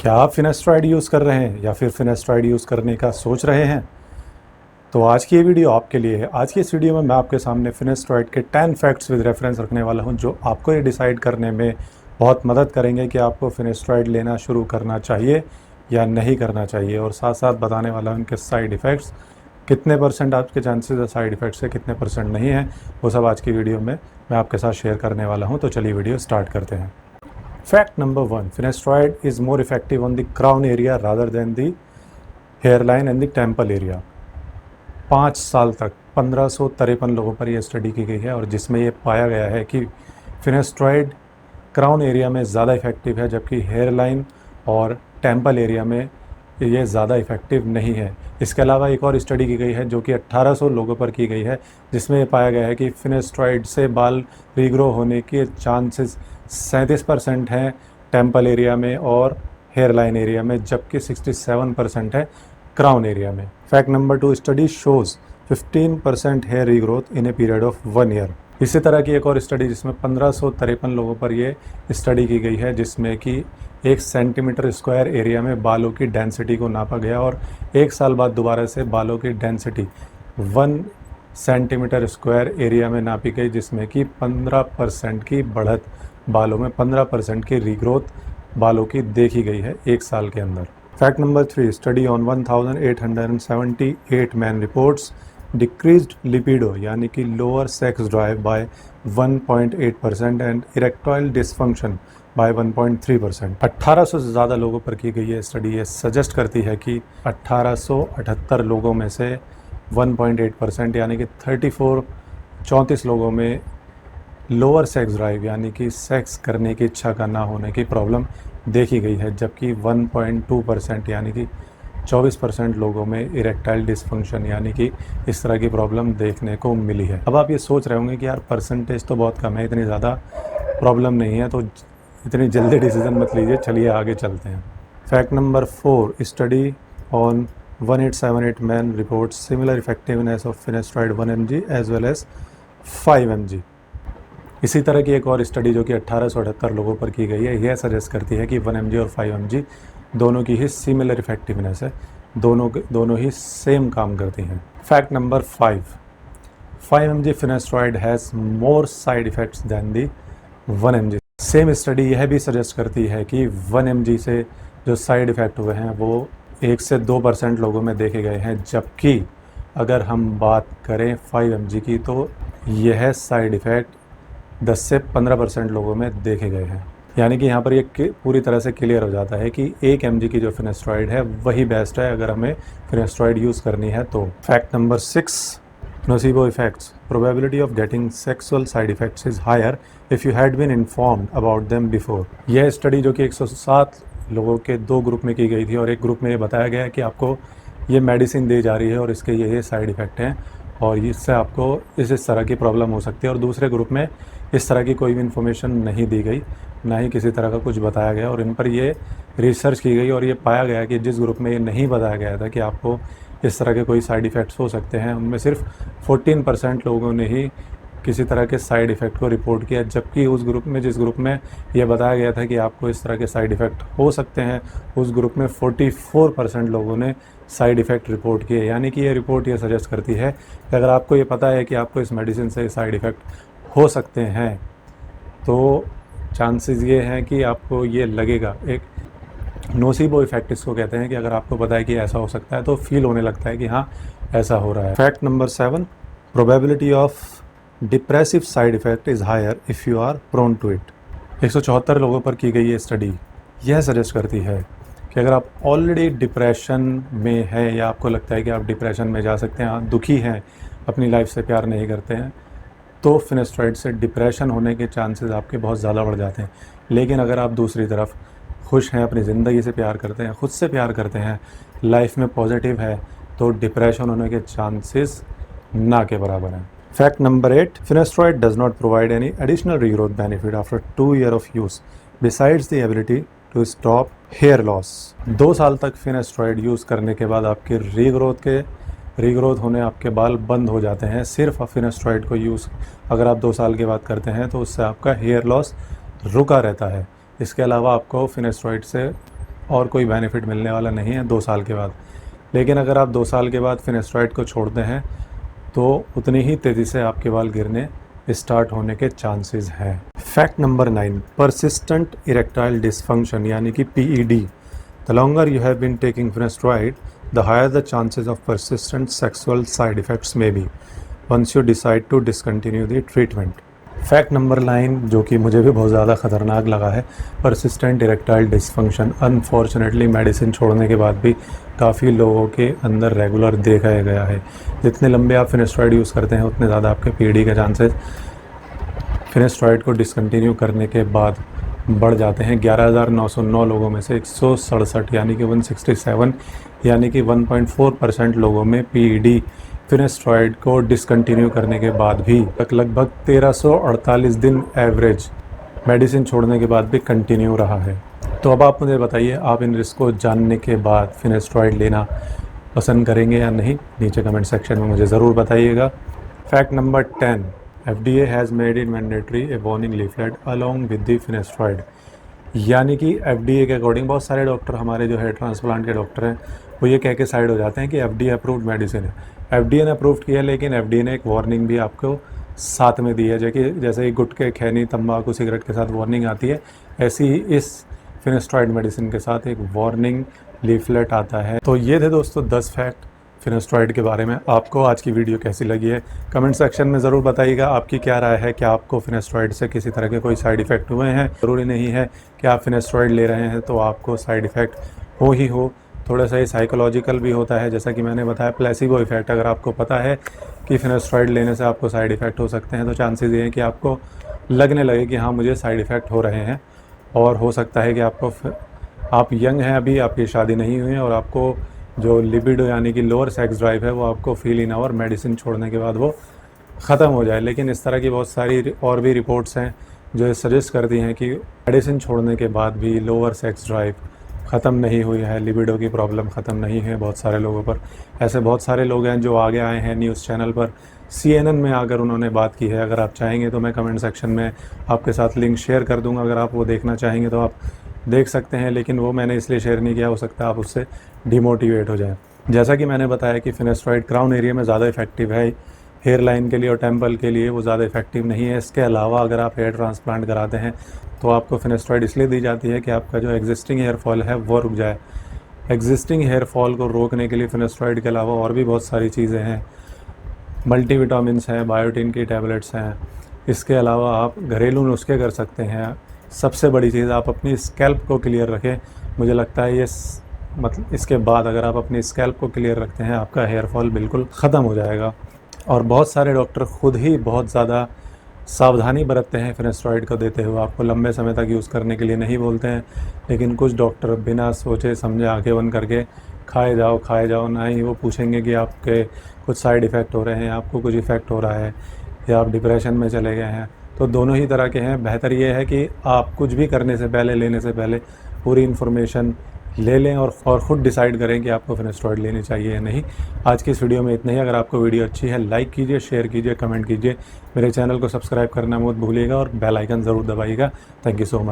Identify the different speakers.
Speaker 1: क्या आप finasteride use कर रहे हैं या फिर फिनेस्ट्राइड यूज़ करने का सोच रहे हैं? तो आज की ये वीडियो आपके लिए है। आज की इस वीडियो में मैं आपके सामने फिनेस्ट्राइड के 10 फैक्ट्स विद रेफरेंस रखने वाला हूं, जो आपको ये डिसाइड करने में बहुत मदद करेंगे कि आपको फिनेस्ट्राइड लेना शुरू करना चाहिए या नहीं करना चाहिए, और साथ साथ बताने वाला हूं उनके साइड इफ़ेक्ट्स, कितने परसेंट आपके चांसेस है साइड इफ़ेक्ट्स है, कितने परसेंट नहीं है, वो सब आज की वीडियो में मैं आपके साथ शेयर करने वाला हूँ। तो चलिए वीडियो स्टार्ट करते हैं। Fact number 1, finasteride is more effective on the crown area rather than the hairline and the temple area। 5 साल तक 1553 लोगों पर यह स्टडी की गई है, और जिसमें ये पाया गया है कि फिनेस्ट्राइड क्राउन एरिया में ज़्यादा इफेक्टिव है, जबकि हेयरलाइन और टेम्पल एरिया में ये ज़्यादा इफेक्टिव नहीं है। इसके अलावा एक और स्टडी की गई है जो कि 1800 लोगों पर की गई है, जिसमें ये पाया गया है कि फिनेस्ट्राइड से बाल रीग्रो होने के चांसेस 37% हैं टेम्पल एरिया में और हेयरलाइन एरिया में, जबकि 67% है क्राउन एरिया में। Fact number 2, study shows 15% hair regrowth in a period of 1 year. इसी तरह की एक और स्टडी जिसमें 1553 लोगों पर ये स्टडी की गई है, जिसमें कि 1 सेंटीमीटर स्क्वायर एरिया में बालों की डेंसिटी को नापा गया, और 1 साल बाद दोबारा से बालों की डेंसिटी 1 सेंटीमीटर स्क्वायर एरिया में नापी गई, जिसमें कि 15% की बढ़त बालों में, 15% की रीग्रोथ बालों की देखी गई है 1 साल के अंदर। Fact number 3, study on 1878 man reports decreased libido यानी कि lower sex drive by 1.8% and erectile dysfunction by 1.3%। 1800 से ज़्यादा लोगों पर की गई है स्टडी ये सजेस्ट करती है कि 1878 लोगों में से 1.8% यानी कि 34 लोगों में लोअर सेक्स ड्राइव यानी कि सेक्स करने की इच्छा का ना होने की प्रॉब्लम देखी गई है, जबकि 1.2% यानी कि 24% लोगों में इरेक्टाइल डिसफंक्शन यानी कि इस तरह की प्रॉब्लम देखने को मिली है। अब आप ये सोच रहे होंगे कि यार परसेंटेज तो बहुत कम है, इतनी ज़्यादा प्रॉब्लम नहीं है, तो इतनी जल्दी डिसीजन मत लीजिए, चलिए आगे चलते हैं। Fact number 4, study on 1878 man report similar effectiveness of finasteride 1 mg as well as 5 mg। इसी तरह की एक और स्टडी जो कि 1878 लोगों पर की गई है, यह सजेस्ट करती है कि 1 mg और 5 mg दोनों की ही सिमिलर इफेक्टिवनेस है, दोनों ही सेम काम करती हैं। Fact number 5 mg finasteride has more side effects than the 1 mg। Same study यह भी सजेस्ट करती है कि 1 mg से जो साइड इफ़ेक्ट हुए हैं वो 1 से 2% लोगों में देखे गए हैं, जबकि अगर हम बात करें 5 mg की तो यह साइड इफ़ेक्ट 10 से 15% लोगों में देखे गए हैं। यानी कि यहाँ पर ये पूरी तरह से क्लियर हो जाता है कि 1 mg की जो फिनेस्ट्राइड है वही बेस्ट है अगर हमें फिनेस्ट्राइड यूज़ करनी है तो। Fact number 6, nocebo effects probability of getting sexual side effects is higher if you had been informed about them before. यह स्टडी जो कि 107 लोगों के 2 ग्रुप में की गई थी, और एक ग्रुप में ये बताया गया है कि आपको ये मेडिसिन दी जा रही है और इसके ये साइड इफ़ेक्ट हैं और इससे आपको इस तरह की प्रॉब्लम हो सकती है, और दूसरे ग्रुप में इस तरह की कोई भी इन्फॉर्मेशन नहीं दी गई, ना ही किसी तरह का कुछ बताया गया, और इन पर ये रिसर्च की गई और ये पाया गया कि जिस ग्रुप में ये नहीं बताया गया था कि आपको इस तरह के कोई साइड इफ़ेक्ट्स हो सकते हैं, उनमें सिर्फ 14% लोगों ने ही किसी तरह के साइड इफ़ेक्ट को रिपोर्ट किया, जबकि उस ग्रुप में जिस ग्रुप में यह बताया गया था कि आपको इस तरह के साइड इफ़ेक्ट हो सकते हैं, उस ग्रुप में 44% लोगों ने साइड इफ़ेक्ट रिपोर्ट किए। यानी कि ये रिपोर्ट ये सजेस्ट करती है कि अगर आपको ये पता है कि आपको इस मेडिसिन से साइड इफ़ेक्ट हो सकते हैं, तो चांसेस ये हैं कि आपको ये लगेगा, एक नोसिबो इफेक्ट इसको कहते हैं, कि अगर आपको पता है कि ऐसा हो सकता है तो फील होने लगता है कि हाँ ऐसा हो रहा है। Fact number 7, probability of depressive side effect is higher if you are prone to it. 174 लोगों पर की गई ये स्टडी यह सजेस्ट करती है कि अगर आप ऑलरेडी डिप्रेशन में हैं या आपको लगता है कि आप डिप्रेशन में जा सकते हैं, आप दुखी हैं, अपनी लाइफ से प्यार नहीं करते हैं, तो फिनेस्ट्राइड से डिप्रेशन होने के चांसेस आपके बहुत ज़्यादा बढ़ जाते हैं। लेकिन अगर आप दूसरी तरफ खुश हैं, अपनी ज़िंदगी से प्यार करते हैं, ख़ुद से प्यार करते हैं, लाइफ में पॉजिटिव है, तो डिप्रेशन होने के चांसेस ना के बराबर हैं। Fact number 8, finasteride does not provide any additional regrowth benefit after 2 years of use besides the ability to stop hair loss. 2 साल तक फिनेस्ट्राइड यूज़ करने के बाद आपके रीग्रोथ होने, आपके बाल बंद हो जाते हैं। सिर्फ फिनेस्ट्राइड को यूज़ अगर आप 2 साल के बाद करते हैं तो उससे आपका हेयर लॉस रुका रहता है। इसके अलावा आपको फिनेस्ट्राइड से और कोई बेनिफिट मिलने वाला नहीं है 2 साल के बाद। लेकिन अगर आप 2 साल के बाद फिनेस्ट्रॉइड को छोड़ते हैं तो उतनी ही तेज़ी से आपके बाल गिरने स्टार्ट होने के चांसेस हैं। Fact number 9, persistent erectile dysfunction यानी कि PED। The longer you have been taking finasteride the higher the chances of persistent sexual side effects may be once you decide to discontinue the treatment. Fact number 9 जो कि मुझे भी बहुत ज़्यादा ख़तरनाक लगा है, persistent erectile dysfunction unfortunately medicine छोड़ने के बाद भी काफ़ी लोगों के अंदर रेगुलर देखा गया है। जितने लंबे आप फिनेस्ट्रॉइड यूज़ करते हैं उतने ज़्यादा आपके PED के चांसेस फिनेस्ट्रॉइड को डिसकंटिन्यू करने के बाद बढ़ जाते हैं। 11,909 लोगों में से 167 यानी कि 167 यानी कि 1.4% लोगों में PED फिनेस्ट्रॉइड को डिसकंटिन्यू करने के बाद भी लगभग 1348 दिन एवरेज मेडिसिन छोड़ने के बाद भी कंटिन्यू रहा है। तो अब आप मुझे बताइए, आप इन रिस्क को जानने के बाद फिनेस्ट्रॉइड लेना पसंद करेंगे या नहीं? नीचे कमेंट सेक्शन में मुझे ज़रूर बताइएगा। Fact number 10, FDA has made it mandatory a warning leaflet along with the finasteride. यानी कि FDA के अकॉर्डिंग बहुत सारे डॉक्टर, हमारे जो हेयर ट्रांसप्लांट के डॉक्टर हैं, वो ये कह के साइड हो जाते हैं कि FDA अप्रूव्ड मेडिसिन है। FDA ने अप्रूव किया, लेकिन FDA ने एक वार्निंग भी आपको साथ में दी है, जो कि जैसे ही गुटखे, खैनी, तंबाकू, सिगरेट के साथ वार्निंग आती है, ऐसी ही इस फिनेस्ट्रॉइड मेडिसिन के साथ एक वार्निंग लीफलेट आता है। तो ये थे दोस्तों 10 फैक्ट फिनेस्ट्रॉइड के बारे में। आपको आज की वीडियो कैसी लगी है कमेंट सेक्शन में ज़रूर बताइएगा। आपकी क्या राय है, क्या आपको फिनेस्ट्रॉइड से किसी तरह के कोई साइड इफ़ेक्ट हुए हैं? ज़रूरी नहीं है कि आप फिनेस्ट्रॉइड ले रहे हैं तो आपको साइड इफ़ेक्ट हो ही हो, थोड़ा सा ही साइकोलॉजिकल भी होता है। जैसा कि मैंने बताया, प्लेसिबो इफ़ेक्ट। अगर आपको पता है कि फिनेस्ट्रॉइड लेने से आपको साइड इफ़ेक्ट हो सकते हैं तो चांसेस ये हैं कि आपको लगने लगे कि हाँ, मुझे साइड इफ़ेक्ट हो रहे हैं। और हो सकता है कि आप यंग हैं, अभी आपकी शादी नहीं हुई है और आपको जो लिबिडो यानी कि लोअर सेक्स ड्राइव है वो आपको फील ही ना हो और मेडिसिन छोड़ने के बाद वो ख़त्म हो जाए। लेकिन इस तरह की बहुत सारी और भी रिपोर्ट्स हैं जो सजेस्ट करती हैं कि मेडिसिन छोड़ने के बाद भी लोअर सेक्स ड्राइव ख़त्म नहीं हुई है, लिबिडो की प्रॉब्लम ख़त्म नहीं है बहुत सारे लोगों पर। ऐसे बहुत सारे लोग हैं जो आगे आए हैं न्यूज़ चैनल पर, CNN में आकर उन्होंने बात की है। अगर आप चाहेंगे तो मैं कमेंट सेक्शन में आपके साथ लिंक शेयर कर दूंगा, अगर आप वो देखना चाहेंगे तो आप देख सकते हैं। लेकिन वो मैंने इसलिए शेयर नहीं किया, हो सकता है आप उससे डिमोटिवेट हो जाए। जैसा कि मैंने बताया कि फिनेस्ट्रॉइड क्राउन एरिया में ज़्यादा इफेक्टिव है, हेयर लाइन के लिए और टेम्पल के लिए वो ज़्यादा इफेक्टिव नहीं है। इसके अलावा अगर आप हेयर ट्रांसप्लांट कराते हैं तो आपको फिनेस्ट्रॉइड इसलिए दी जाती है कि आपका जो एग्जिस्टिंग हेयर फॉल है वो रुक जाए। एग्जिस्टिंग हेयर फॉल को रोकने के लिए फिनेस्ट्रॉइड के अलावा और भी बहुत सारी चीज़ें हैं, मल्टीविटामिन्स हैं, बायोटिन की टैबलेट्स हैं। इसके अलावा आप घरेलू नुस्खे कर सकते हैं। सबसे बड़ी चीज़, आप अपनी स्कैल्प को क्लियर रखें। मुझे लगता है ये मतलब इसके बाद अगर आप अपनी स्कैल्प को क्लियर रखते हैं आपका हेयर फॉल बिल्कुल ख़त्म हो जाएगा। और बहुत सारे डॉक्टर खुद ही बहुत ज़्यादा सावधानी बरतते हैं फिनेस्ट्रॉइड को देते हुए, आपको लंबे समय तक यूज़ करने के लिए नहीं बोलते हैं। लेकिन कुछ डॉक्टर बिना सोचे समझे आंखें बंद करके खाए जाओ, ना ही वो पूछेंगे कि आपके कुछ साइड इफ़ेक्ट हो रहे हैं, आपको कुछ इफ़ेक्ट हो रहा है या आप डिप्रेशन में चले गए हैं। तो दोनों ही तरह के हैं। बेहतर ये है कि आप कुछ भी करने से पहले, लेने से पहले पूरी इन्फॉर्मेशन ले लें और ख़ुद डिसाइड करें कि आपको फिनेस्ट्रॉइड लेनी चाहिए या नहीं। आज की इस वीडियो में इतना ही। अगर आपको वीडियो अच्छी है लाइक कीजिए, शेयर कीजिए, कमेंट कीजिए। मेरे चैनल को सब्सक्राइब करना मत भूलिएगा और बेल आइकन ज़रूर दबाइएगा। Thank you so much.